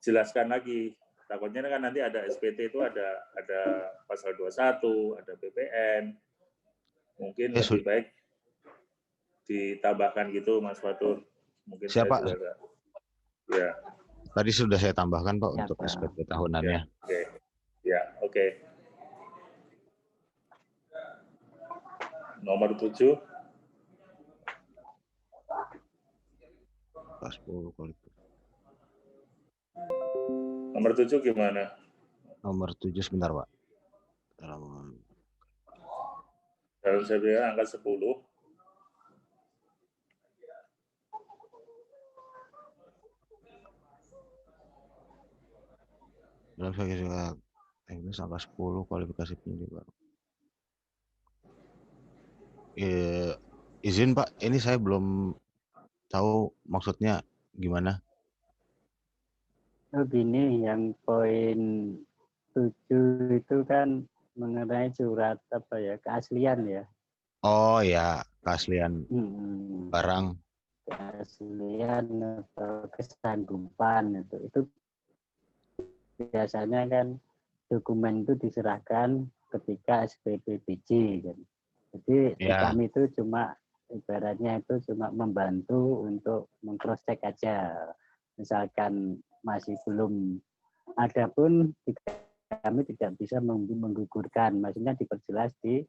jelaskan lagi. Takutnya kan nanti ada SPT itu ada pasal 21, ada PPN. Mungkin lebih baik ditambahkan gitu, Mas Fatur. Mungkin siapa? saya juga ya. Tadi sudah saya tambahkan Pak untuk SPT tahunannya. Ya, oke. Ya, oke. Nomor 7. Pas 10 kali. Nomor 7 gimana? Nomor 7 sebentar Pak. Dalam saya angka 10. Dalam saya teknis angka 10 kualifikasi tinggi Pak. Izin Pak, ini saya belum tahu maksudnya gimana. Oh gini, yang poin 7 itu kan mengenai surat apa ya, keaslian ya. Oh ya, keaslian barang. Keaslian atau kesanggupan itu biasanya kan dokumen itu diserahkan ketika SPPBJ kan. Jadi kami itu cuma ibaratnya itu cuma membantu untuk meng-cross check aja. Misalkan masih belum ada pun kami tidak bisa menggugurkan, maksudnya diperjelas di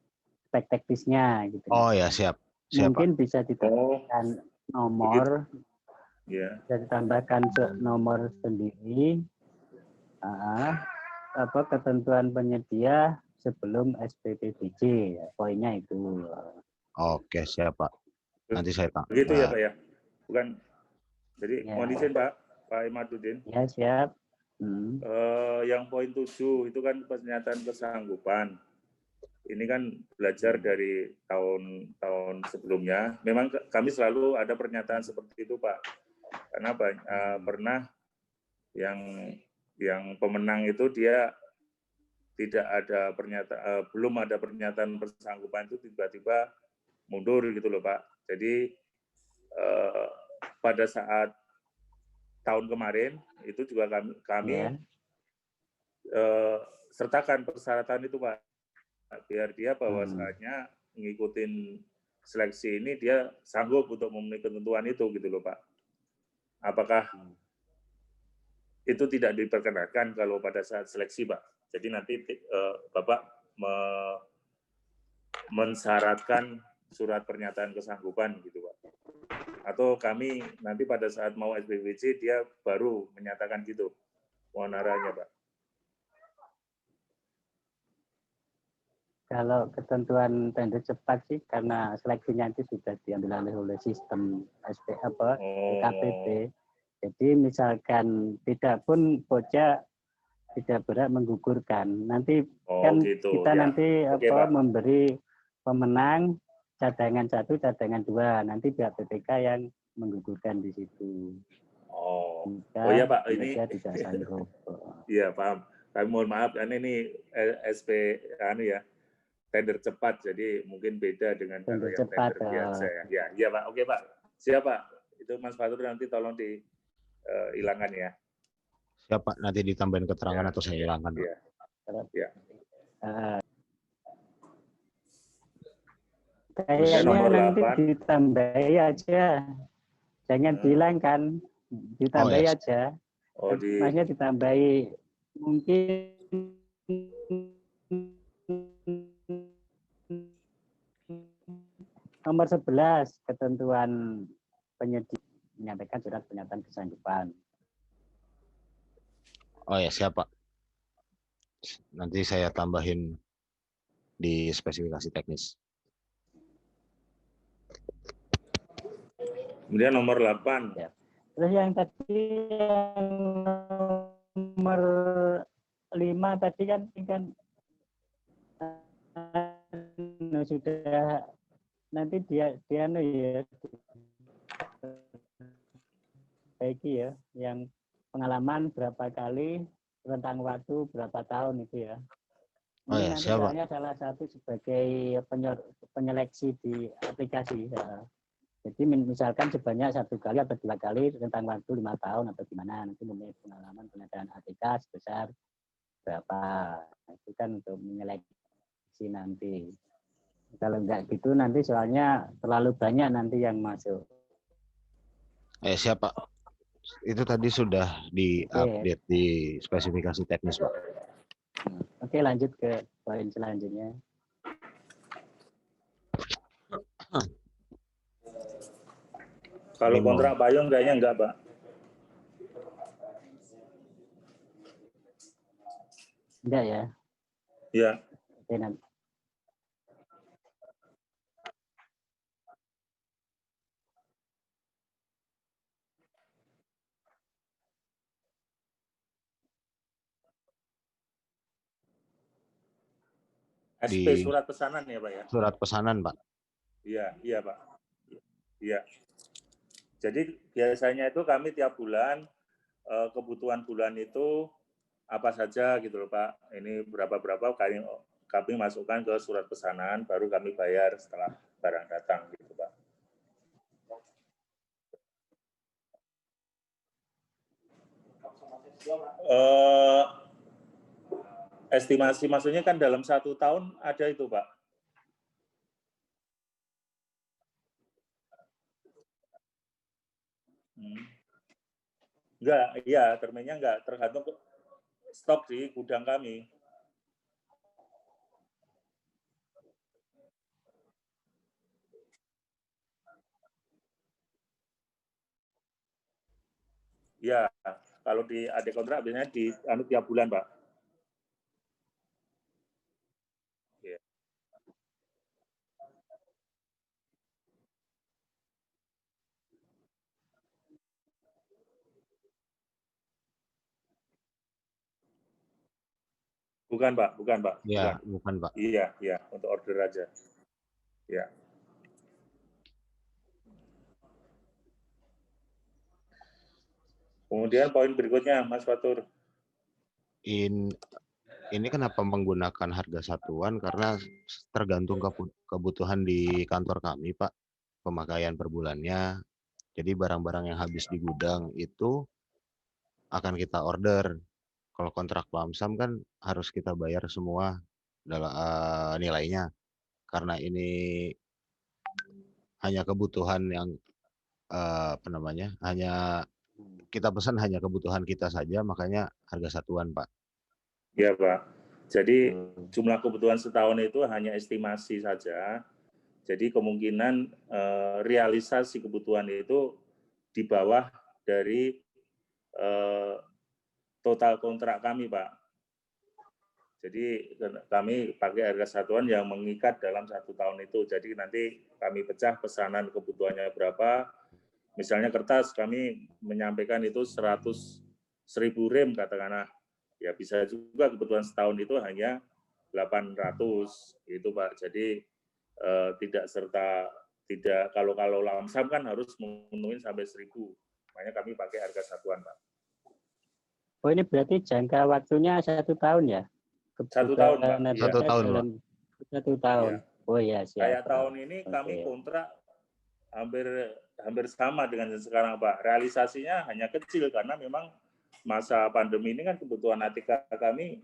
spek teknisnya gitu. Oh ya, siap. Mungkin bisa ditambahkan nomor, bisa ditambahkan nomor sendiri, ketentuan penyedia sebelum SPPBJ, ya, poinnya itu. Oke, siap Pak. Nanti saya tanya. Begitu ya Pak ya? Bukan, jadi mohon izin Pak Imadudin. Ya, siap. Yang poin 7 itu kan pernyataan kesanggupan. Ini kan belajar dari tahun sebelumnya. Memang kami selalu ada pernyataan seperti itu Pak. Karena pernah yang pemenang itu dia tidak ada pernyataan, belum ada pernyataan kesanggupan itu tiba-tiba mundur gitu loh Pak. Jadi pada saat tahun kemarin itu juga kami sertakan persyaratan itu Pak, biar dia bahwasanya ngikutin seleksi ini dia sanggup untuk memenuhi ketentuan itu gitu loh Pak. Apakah itu tidak diperkenankan kalau pada saat seleksi Pak? Jadi nanti Bapak mensyaratkan surat pernyataan kesanggupan gitu Pak. Atau kami nanti pada saat mau SPPBJ dia baru menyatakan gitu. Mohon arahnya Pak. Kalau ketentuan tender cepat sih karena seleksinya itu sudah diambil alih oleh sistem KPP. Jadi misalkan tidak pun bocah tidak berhak menggugurkan. Nanti kan gitu, kita nanti memberi pemenang cadangan 1, cadangan 2. Nanti pihak BPK yang menggugurkan di situ. Iya Pak, ini tidak sanggup. Iya paham. Kami mohon maaf, ini SP tender cepat, jadi mungkin beda dengan kalau yang tender biasa ya. Iya Pak, oke Pak. Siap Pak. Itu Mas Fatur nanti tolong dihilangkan ya. Siap Pak, nanti ditambahin keterangan atau saya hilangkan. Iya. Ya. Kayaknya nanti ditambahi aja. Jangan dihilangkan, ditambahi aja. Maksudnya ditambahi mungkin nomor 11 ketentuan penyedia menyampaikan surat pernyataan kesanggupan. Oh ya, siap Pak. Nanti saya tambahin di spesifikasi teknis. Kemudian nomor 8. Ya. Terus yang tadi yang nomor 5 tadi kan sudah nanti dia ya baiki ya yang pengalaman berapa kali rentang waktu berapa tahun itu ya. Ini nanti soalnya salah satu sebagai penyeleksi di aplikasi ya. Jadi misalkan sebanyak 1 kali atau 2 kali rentang waktu 5 tahun atau gimana, nanti mempunyai pengalaman pengadaan ATK sebesar berapa. Itu kan untuk menyeleksi nanti. Kalau enggak gitu nanti soalnya terlalu banyak nanti yang masuk. Siapa? Itu tadi sudah di-update di spesifikasi teknis, Pak. Oke, lanjut ke poin selanjutnya. Kalau kontrak payung kayaknya enggak, Pak. Enggak ya? Ya. Oke, nanti. SP surat pesanan ya, Pak ya? Surat pesanan, Pak. Iya, Pak. Iya. Jadi biasanya itu kami tiap bulan kebutuhan bulan itu apa saja gitu loh, Pak. Ini berapa kami masukkan ke surat pesanan, baru kami bayar setelah barang datang gitu, Pak. Estimasi maksudnya kan dalam 1 tahun ada itu, Pak. Enggak, iya, termennya enggak, tergantung stok di gudang kami. Ya, kalau di adik kontrak biasanya di tiap bulan, Pak. Ya. Bukan, Pak. Iya, bukan, Pak. Iya, untuk order aja. Ya. Kemudian poin berikutnya, Mas Fatur. Ini kenapa menggunakan harga satuan? Karena tergantung kebutuhan di kantor kami, Pak. Pemakaian per bulannya. Jadi barang-barang yang habis di gudang itu akan kita order. Kalau kontrak lump sum kan harus kita bayar semua nilainya. Karena ini hanya kebutuhan yang hanya kita pesan hanya kebutuhan kita saja, makanya harga satuan, Pak. Ya, Pak. Jadi jumlah kebutuhan setahun itu hanya estimasi saja. Jadi kemungkinan realisasi kebutuhan itu di bawah dari total kontrak kami, Pak. Jadi kami pakai harga satuan yang mengikat dalam 1 tahun itu. Jadi nanti kami pecah pesanan kebutuhannya berapa. Misalnya kertas kami menyampaikan itu 100.000 rem katakanlah. Ya bisa juga kebutuhan setahun itu hanya 800 itu, Pak. Jadi tidak kalau lamsam kan harus memenuhi sampai 1.000. Makanya kami pakai harga satuan, Pak. Oh, ini berarti jangka waktunya 1 tahun ya? 1 tahun, Pak. Iya. 1 tahun, Pak. 1 tahun. Iya. Oh iya, siap. Kayak tahun ini kami kontrak hampir sama dengan yang sekarang, Pak. Realisasinya hanya kecil karena memang masa pandemi ini kan kebutuhan ATK kami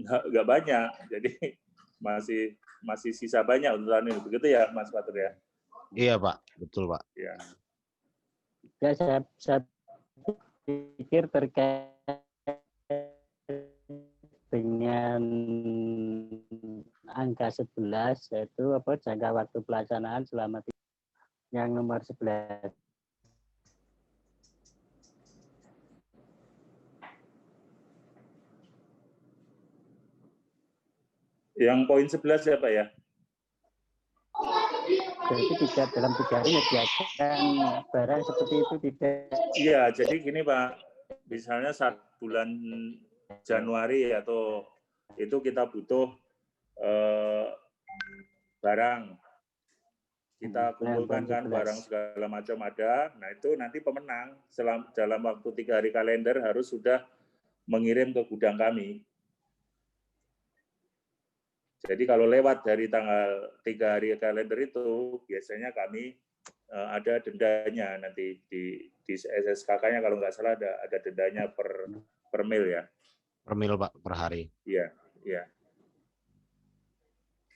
nggak banyak, jadi masih sisa banyak untuk tahun ini. Begitu ya, Mas Fatur ya? Iya, Pak. Betul, Pak. Ya. Ya, saya pikir terkait dengan angka 11 yaitu jangka waktu pelaksanaan selama yang nomor 11. Yang poin 11 ya, Pak ya? Berarti dalam 3 hari menyediakan barang seperti itu tidak? Iya, jadi gini Pak, misalnya saat bulan Januari atau itu kita butuh barang, kita kumpulkan kan barang segala macam ada, nah itu nanti pemenang dalam waktu 3 hari kalender harus sudah mengirim ke gudang kami. Jadi kalau lewat dari tanggal 3 hari kalender itu, biasanya kami ada dendanya nanti di SSKK-nya kalau nggak salah ada dendanya per mil ya. Per mil Pak, per hari. Iya, iya.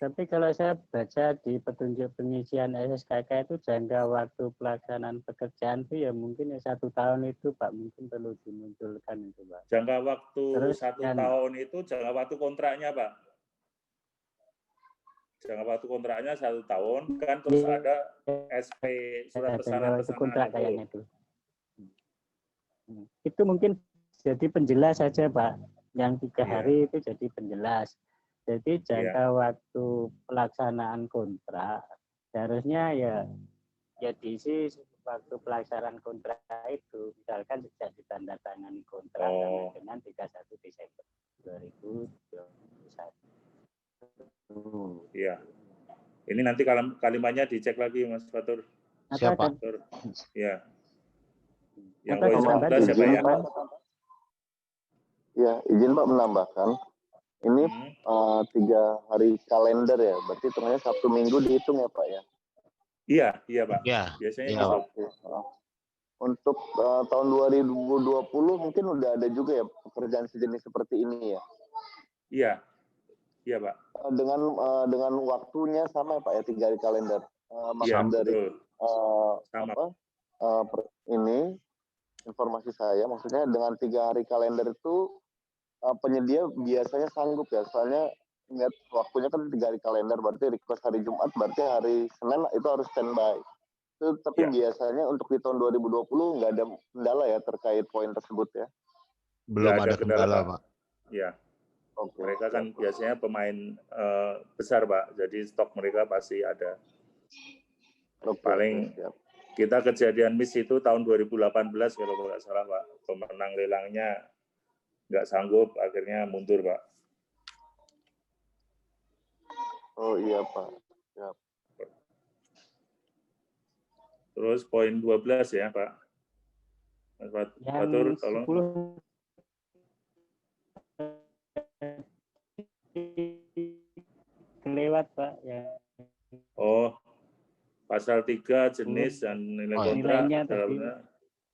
Tapi kalau saya baca di petunjuk pengisian SSKK itu jangka waktu pelaksanaan pekerjaan itu ya mungkin ya 1 tahun itu Pak, mungkin perlu dimunculkan itu Pak. Jangka waktu Terus 1 tahun itu jangka waktu kontraknya Pak. Jangka waktu kontraknya 1 tahun kan, terus ada SP surat pesanan itu. Itu mungkin jadi penjelas saja Pak. Yang 3 hari itu jadi penjelas. Jadi jangka waktu pelaksanaan kontrak seharusnya ya diisi waktu pelaksanaan kontrak itu, misalkan sejak ditandatangani kontrak dengan 31 Desember 2021. Iya. Ini nanti kalimatnya dicek lagi Mas Fatur. Siapa? Ya. Yang poin 19 siapa ya? Ya, izin Pak menambahkan. Ini 3 hari kalender ya, berarti hitungannya Sabtu Minggu dihitung ya Pak ya? Iya Pak. Iya. Biasanya iya, gitu. Untuk tahun 2020 mungkin udah ada juga ya pekerjaan sejenis seperti ini ya? Iya Pak. Dengan waktunya sama ya Pak ya, 3 hari kalender. Iya, dari sama. Ini informasi saya, maksudnya dengan 3 hari kalender itu penyedia biasanya sanggup ya, soalnya ingat waktunya kan 3 hari kalender, berarti request hari Jumat, berarti hari Senin itu harus standby. Itu, tapi biasanya untuk di tahun 2020 nggak ada kendala ya terkait poin tersebut ya? Belum ada kendala Pak. Iya. Okay. Mereka kan biasanya pemain besar Pak, jadi stok mereka pasti ada. Paling kita kejadian miss itu tahun 2018 kalau nggak salah Pak, pemenang lelangnya nggak sanggup, akhirnya mundur Pak. Oh iya Pak. Ya. Terus poin 12 ya Pak. Mas Fatur, tolong. 10 kelewat Pak ya. Oh, pasal 3 jenis dan nilai kontrak.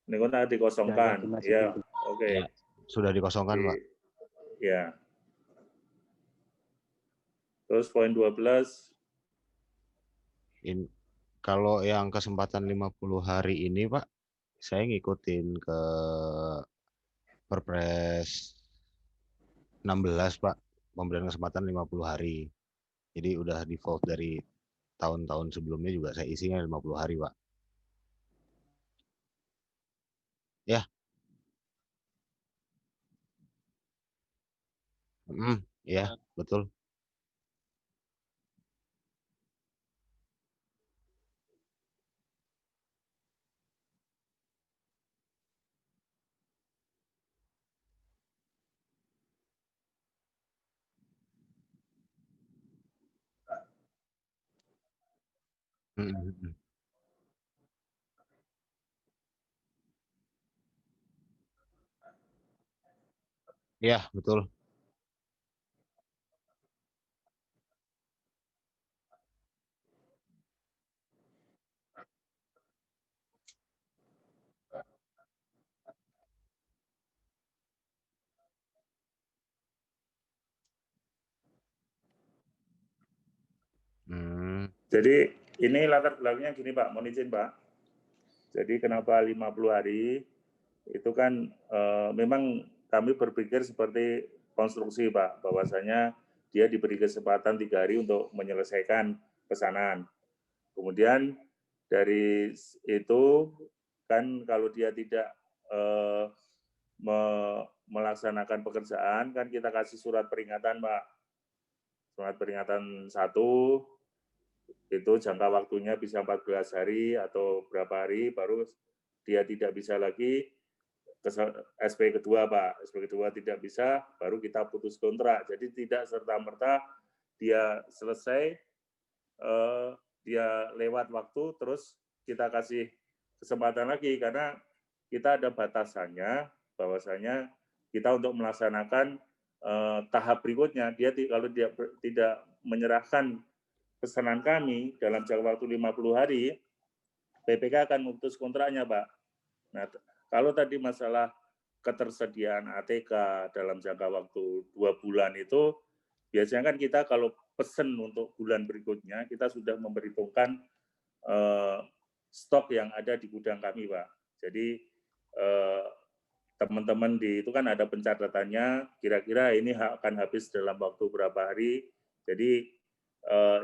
Nilai kontrak dikosongkan. Ya, oke. Ya, sudah dikosongkan Pak. Ya. Terus poin 12. Kalau yang kesempatan 50 hari ini Pak, saya ngikutin ke Perpres 16 Pak, pemberian kesempatan 50 hari. Jadi udah default dari tahun-tahun sebelumnya juga saya isinya 50 hari Pak. Ya. Ya, betul. Ya, betul. Jadi ini latar belakangnya gini Pak, mohon izin Pak. Jadi kenapa 50 hari? Itu kan memang kami berpikir seperti konstruksi Pak, bahwasanya dia diberi kesempatan 3 hari untuk menyelesaikan pesanan. Kemudian dari itu kan kalau dia tidak melaksanakan pekerjaan, kan kita kasih surat peringatan Pak. Surat peringatan 1, itu jangka waktunya bisa 14 hari atau berapa hari, baru dia tidak bisa lagi SP kedua Pak. SP kedua tidak bisa, baru kita putus kontrak. Jadi tidak serta-merta dia selesai, dia lewat waktu, terus kita kasih kesempatan lagi, karena kita ada batasannya, bahwasanya kita untuk melaksanakan tahap berikutnya, dia kalau dia tidak menyerahkan pesanan kami dalam jangka waktu 50 hari, PPK akan memutus kontraknya, Pak. Nah, kalau tadi masalah ketersediaan ATK dalam jangka waktu 2 bulan itu, biasanya kan kita kalau pesen untuk bulan berikutnya, kita sudah memperhitungkan stok yang ada di gudang kami, Pak. Jadi teman-teman di itu kan ada pencatatannya, kira-kira ini akan habis dalam waktu berapa hari. Jadi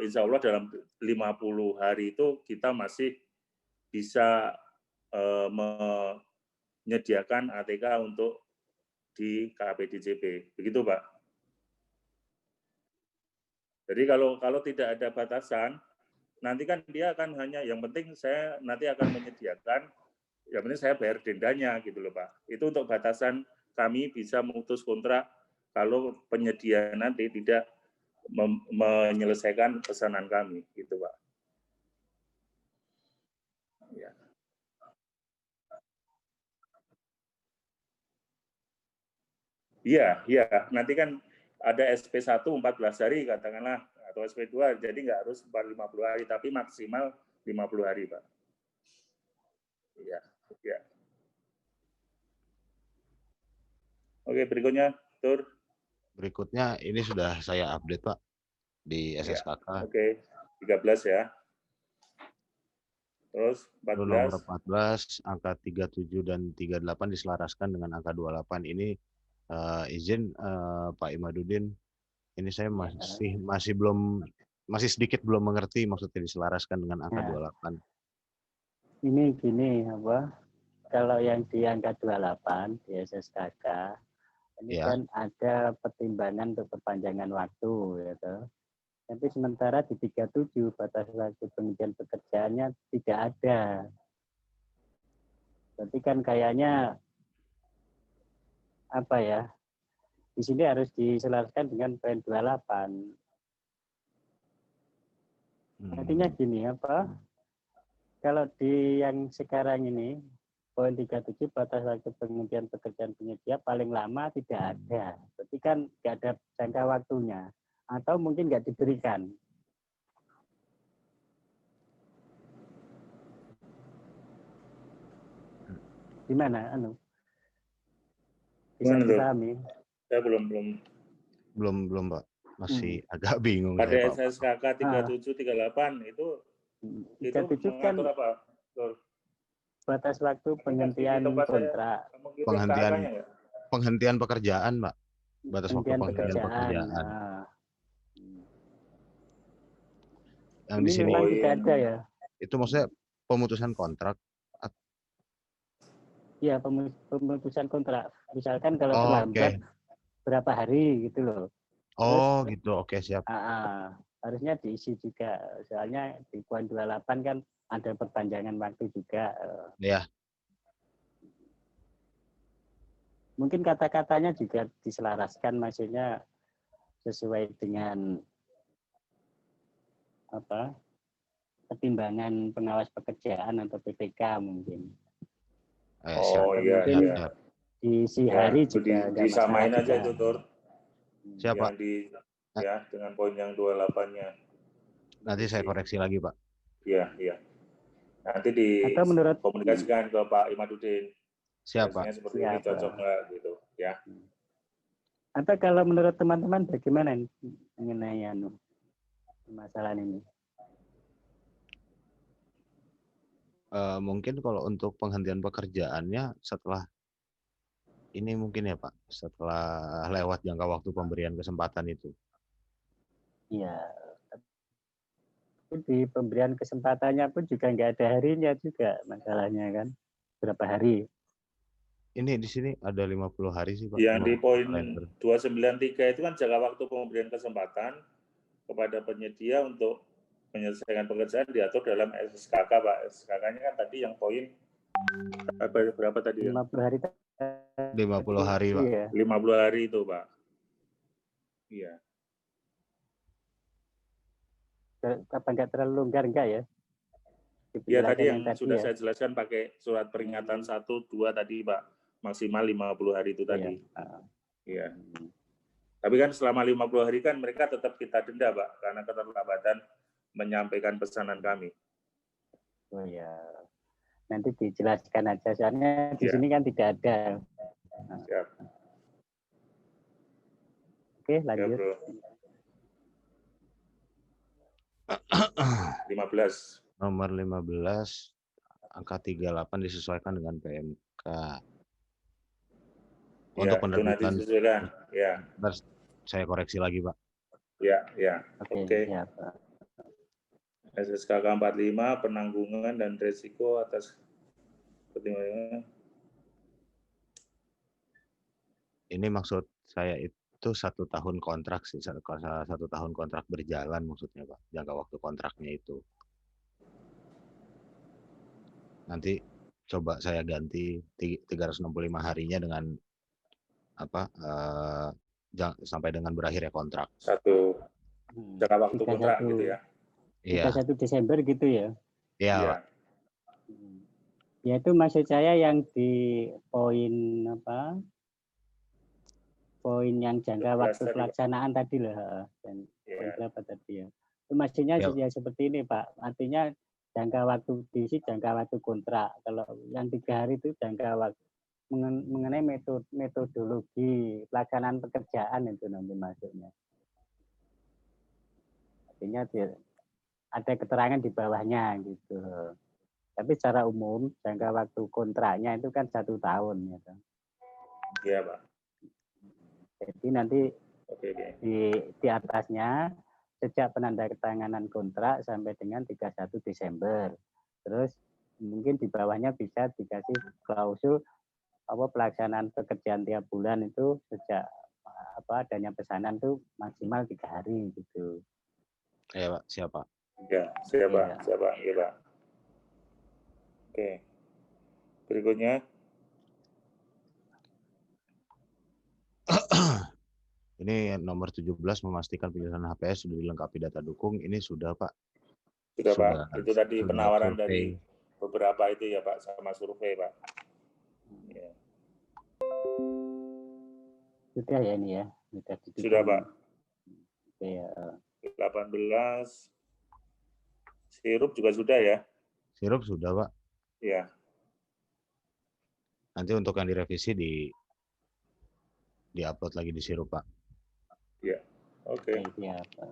insya Allah dalam 50 hari itu kita masih bisa menyediakan ATK untuk di KPDJP. Begitu, Pak. Jadi kalau tidak ada batasan, nanti kan dia akan hanya, yang penting saya nanti akan menyediakan, yang penting saya bayar dendanya gitu loh, Pak. Itu untuk batasan kami bisa memutus kontrak kalau penyedia nanti tidak menyelesaikan pesanan kami, gitu, Pak. Ya. Iya. Nanti kan ada SP1 14 hari katakanlah, atau SP2, jadi nggak harus 50 hari, tapi maksimal 50 hari, Pak. Iya. Oke, berikutnya, Tur. Berikutnya ini sudah saya update, Pak, di SSKK. Oke, 13 ya. Terus 14. Nomor 14, angka 37 dan 38 diselaraskan dengan angka 28. Ini izin Pak Imadudin, ini saya masih sedikit belum mengerti maksudnya diselaraskan dengan angka 28. Ini gini apa? Kalau yang di angka 28 di SSKK ini kan ada pertimbangan untuk perpanjangan waktu, gitu. Tapi sementara di 37 batas waktu penghentian pekerjaannya tidak ada. Berarti kan kayaknya apa ya? Di sini harus diselaraskan dengan poin 28. Artinya gini apa? Kalau di yang sekarang ini poin 37 batas waktu penghentian pekerjaan penyedia paling lama tidak ada. Berarti kan nggak ada jangka waktunya. Atau mungkin nggak diberikan. Gimana? Bisa dipahami? Saya belum, Pak. Masih agak bingung. Pada SSKK 37, 38 itu 37 kan mengatur apa? batas waktu penghentian kontrak. Penghentian pekerjaan, Pak. Batas waktu penghentian pekerjaan. Yang ini di sini tidak ada ya. Itu maksudnya pemutusan kontrak. Iya, pemutusan kontrak. Misalkan kalau terlambat berapa hari gitu loh. Gitu. Oke, siap. Harusnya diisi juga. Soalnya di poin 28 kan ada perpanjangan waktu juga. Iya. Mungkin kata-katanya juga diselaraskan, maksudnya sesuai dengan pertimbangan pengawas pekerjaan atau PPK mungkin. Iya. Diisi hari juga disamain aja itu, Tur. Siapa? Dengan poin yang 28-nya. Nanti saya koreksi lagi, Pak. Iya. Nanti dikomunikasikan ke Pak Imadudin. Siapa? Seperti ini cocok nggak gitu, ya. Atau kalau menurut teman-teman bagaimana mengenai masalah ini? Mungkin kalau untuk penghentian pekerjaannya setelah ini mungkin ya Pak, setelah lewat jangka waktu pemberian kesempatan itu. Iya. Di pemberian kesempatannya pun juga nggak ada harinya juga masalahnya kan. Berapa hari? Ini di sini ada 50 hari sih Pak. Yang di poin 293 itu kan jangka waktu pemberian kesempatan kepada penyedia untuk menyelesaikan pekerjaan diatur dalam SSKK, Pak. SSKK-nya kan tadi yang poin berapa tadi? 50 hari. 50 hari, Pak. Iya. 50 hari itu, Pak. Iya. Apa nggak terlalu longgar enggak ya? Iya, tadi yang sudah saya jelaskan pakai surat peringatan 1, 2 tadi, Pak. Maksimal 50 hari itu tadi. Iya. Tapi kan selama 50 hari kan mereka tetap kita denda, Pak, karena keterlambatan menyampaikan pesanan kami. Oh ya. nanti dijelaskan aja. Soalnya di sini kan tidak ada. Siap. Oke, lanjut. Ya, Bro. 15. Nomor 15, angka 38 disesuaikan dengan PMK. Untuk penerbitan, disesuaikan. Ya. Saya koreksi lagi, Pak. Ya. Oke. Siap, Pak. SSKK 45, penanggungan dan resiko atas pertimbangan. Ini maksud saya itu 1 tahun kontrak sih, 1 tahun kontrak berjalan maksudnya, Pak. Jangka waktu kontraknya itu. Nanti coba saya ganti 365 harinya dengan sampai dengan berakhirnya kontrak. 1 jangka waktu kontrak gitu ya. Iya. 31 Desember gitu ya. Iya, Pak. Ya itu maksud saya yang di poin apa? Poin yang jangka waktu pelaksanaan tadi lah. Dan poin berapa tadi ya? Itu maksudnya ya seperti ini, Pak. Artinya jangka waktu diisi jangka waktu kontrak. Kalau yang 3 hari itu jangka waktu mengenai metodologi pelaksanaan pekerjaan itu nanti masuknya. Artinya ada keterangan di bawahnya gitu. Tapi secara umum jangka waktu kontraknya itu kan 1 tahun ya. Iya, Pak. Jadi nanti di atasnya sejak penandatanganan kontrak sampai dengan 31 Desember. Terus mungkin di bawahnya bisa dikasih klausul pelaksanaan pekerjaan tiap bulan itu sejak adanya pesanan itu maksimal 3 hari gitu. Ya, Pak. Siapa? Ya, siapa? Iya, Pak. Oke. Berikutnya. Ini nomor 17 memastikan pilihan HPS sudah dilengkapi data dukung. Ini sudah, Pak. Sudah, Pak. Itu tadi penawaran dari beberapa itu ya, Pak, sama survei, Pak. Ya. Sudah ya ini ya. Sudah, Pak. Oke, ya. 18. Sirup juga sudah ya? Sirup sudah, Pak. Iya. Nanti untuk yang direvisi di-upload lagi di sirup, Pak. Iya. Oke. Iya, Pak.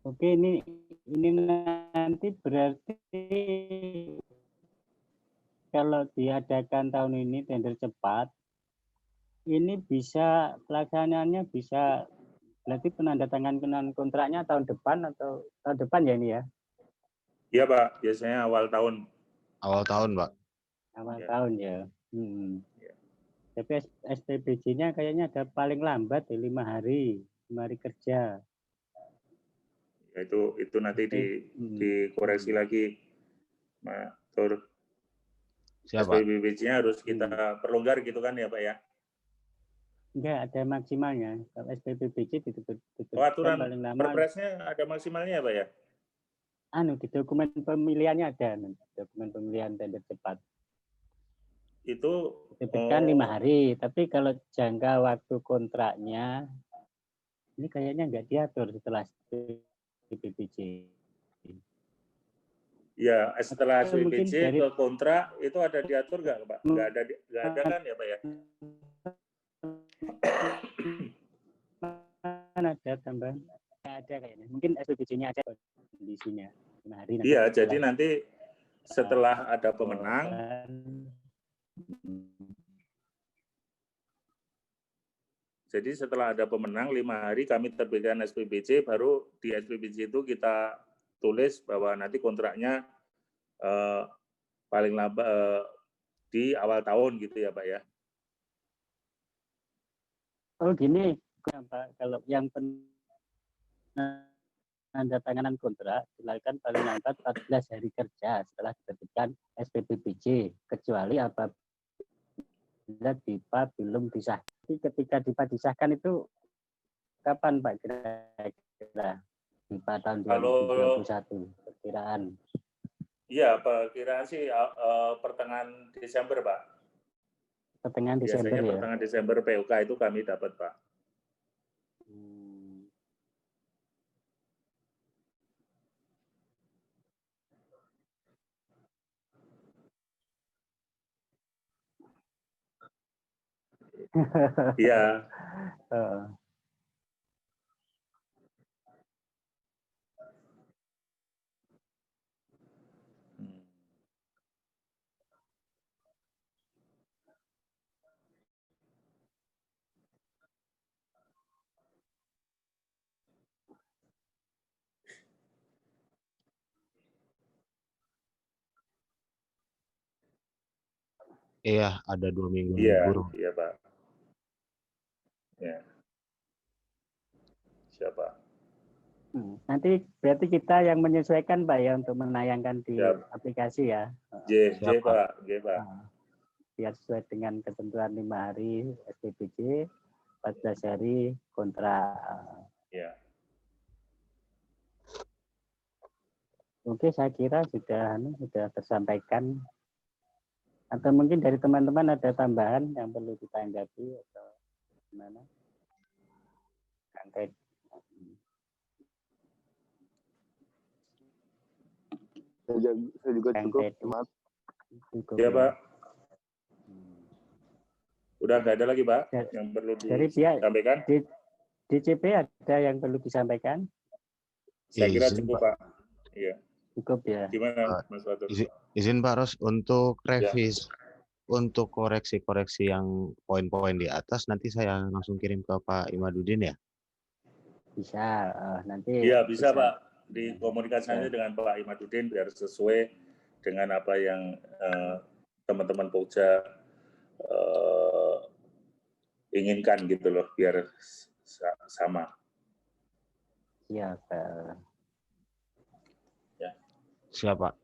Oke, ini nanti berarti kalau diadakan tahun ini tender cepat, ini bisa pelaksanaannya bisa berarti penandatanganan kontraknya tahun depan atau tahun depan ya ini ya? Iya, Pak. Biasanya awal tahun. Awal tahun, Pak. Awal tahun ya. Ya. Tapi SPBJ-nya kayaknya ada paling lambat ya 5 hari kerja. Ya, itu nanti dikoreksi lagi, Pak Tur. SPBJ-nya harus kita perlonggar gitu kan ya, Pak ya? Enggak, ada maksimalnya. Kalau SPBJ ditutup aturan paling lama. Perpresnya ada maksimalnya, Pak ya? Di dokumen pemilihannya ada, dokumen pemilihan tender cepat. Itu disebutkan 5 hari, tapi kalau jangka waktu kontraknya ini kayaknya enggak diatur setelah SPBJ. Ya, setelah SPBJ ke kontrak itu ada diatur nggak, Pak? Nggak ada kan ya, Pak ya? Ada tambahan? Nggak ada kayaknya. Mungkin SPBJ-nya aja kondisinya 5 hari. Iya, jadi nanti setelah ada pemenang, jadi setelah ada pemenang 5 hari kami terbitkan SPBJ, baru di SPBJ itu kita tulis bahwa nanti kontraknya paling lambat di awal tahun gitu ya, Pak ya. Oh gini, Pak, kalau yang penandatanganan kontrak dilakukan paling lambat 14 hari kerja setelah diterbitkan SPBJ, kecuali apabila DIPA belum disahkan. Ketika DIPA disahkan itu kapan Pak kira-kira? DIPA tahun 2021 perkiraan. Iya, perkiraan sih pertengahan Desember, Pak. Pertengahan Desember. Biasanya ya? Pertengahan Desember PUK itu kami dapat, Pak. Iya. Iya, ada 2 minggu Iya, libur. iya Pak. Ya. Siapa? Nanti berarti kita yang menyesuaikan Pak ya untuk menayangkan di Siap. aplikasi ya. J Siapa? Pak, J Pak. Biar sesuai dengan ketentuan 5 hari SPPJ, 14 hari kontrak. Ya. Oke, saya kira sudah tersampaikan. Atau mungkin dari teman-teman ada tambahan yang perlu ditanggapi atau gimana? Angkat. Saya juga cukup, Mas. Iya Pak. Udah nggak ada lagi Pak yang perlu disampaikan? DCP ada yang perlu disampaikan? Saya kira Izin, cukup Pak. Iya. Cukup ya. Gimana Mas Fatur? Izin Pak Ros, untuk revisi, untuk koreksi-koreksi yang poin-poin di atas, nanti saya langsung kirim ke Pak Imadudin ya? Bisa, nanti. Iya bisa Pak. Dikomunikasikannya dengan Pak Imadudin biar sesuai dengan apa yang teman-teman Pokja inginkan gitu loh, biar sama. Iya, Ya. Siapa?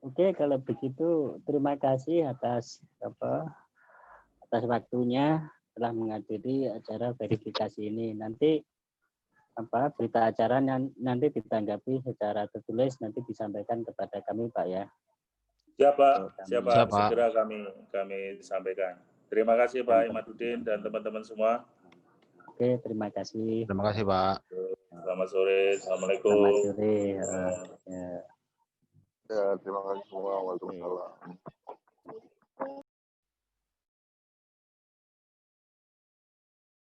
Oke, kalau begitu terima kasih atas waktunya telah menghadiri acara verifikasi ini. Nanti berita acara nanti ditanggapi secara tertulis, nanti disampaikan kepada kami Pak ya. Siapa? Segera kami sampaikan. Terima kasih Pak Imadudin dan teman-teman semua. Oke, terima kasih. Terima kasih Pak. Selamat sore. Assalamualaikum. Selamat sore. Ya, terima kasih semua. Waalaikumsalam.